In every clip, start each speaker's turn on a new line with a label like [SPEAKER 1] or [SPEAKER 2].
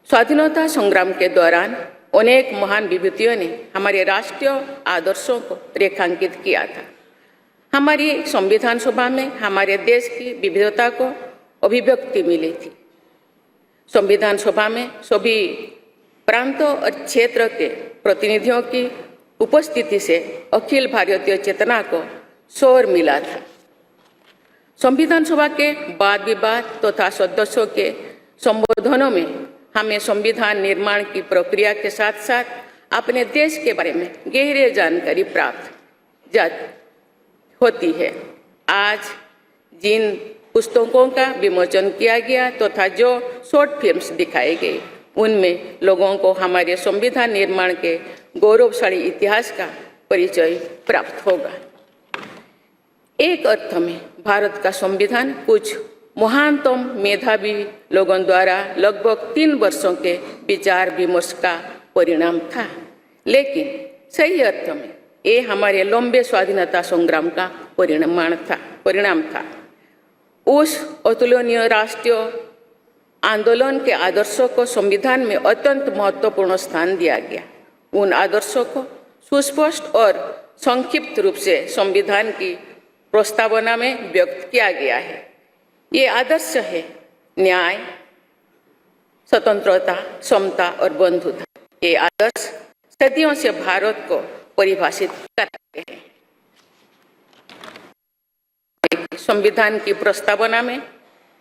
[SPEAKER 1] स्वाधीनता संग्राम के दौरान अनेक महान विभूतियों ने हमारे राष्ट्रीय आदर्शों को रेखांकित किया था। हमारी संविधान सभा में हमारे देश की विविधता को अभिव्यक्ति मिली थी। संविधान सभा में सभी प्रांतों और क्षेत्र के प्रतिनिधियों की उपस्थिति से अखिल भारतीय चेतना को शोर मिला था। संविधान सभा के वाद विवाद तथा सदस्यों के संबोधनों में हमें संविधान निर्माण की प्रक्रिया के साथ साथ अपने देश के बारे में गहरी जानकारी प्राप्त होती है। आज जिन पुस्तकों का विमोचन किया गया तथा जो शॉर्ट फिल्म्स दिखाए गए, उनमें लोगों को हमारे संविधान निर्माण के गौरवशाली इतिहास का परिचय प्राप्त होगा। एक अर्थ में भारत का संविधान कुछ महानतम मेधावी लोगों द्वारा लगभग 3 वर्षों के विचार विमर्श का परिणाम था, लेकिन सही अर्थ में ये हमारे लंबे स्वाधीनता संग्राम का परिणाम था। उस अतुलनीय राष्ट्रीय आंदोलन के आदर्शों को संविधान में अत्यंत महत्वपूर्ण स्थान दिया गया। उन आदर्शों को सुस्पष्ट और संक्षिप्त रूप से संविधान की प्रस्तावना में व्यक्त किया गया है। ये आदर्श है न्याय, स्वतंत्रता, समता और बंधुता। ये आदर्श सदियों से भारत को परिभाषित करते हैं। संविधान की प्रस्तावना में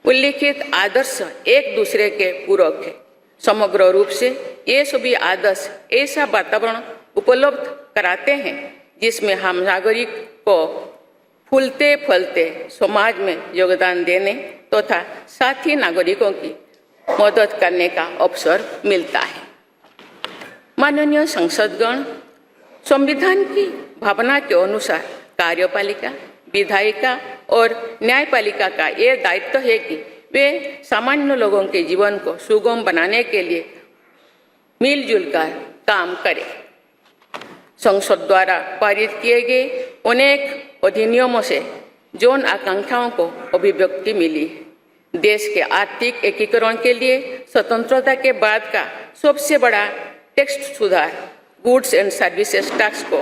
[SPEAKER 1] उल्लिखित आदर्श एक दूसरे के पूरक है। समग्र रूप से ये सभी आदर्श ऐसा वातावरण उपलब्ध कराते हैं जिसमें हम नागरिक को फूलते फलते समाज में योगदान देने तथा साथी नागरिकों की मदद करने का अवसर मिलता है। माननीय संसदगण, संविधान की भावना के अनुसार कार्यपालिका, विधायिका और न्यायपालिका का ये दायित्व है कि वे सामान्य लोगों के जीवन को सुगम बनाने के लिए मिलजुल कर काम करें। संसद द्वारा पारित किए गए अनेक अधिनियमों से जौन आकांक्षाओं को अभिव्यक्ति मिली है। देश के आर्थिक एकीकरण के लिए स्वतंत्रता के बाद का सबसे बड़ा टैक्स सुधार गुड्स एंड सर्विसेज टैक्स को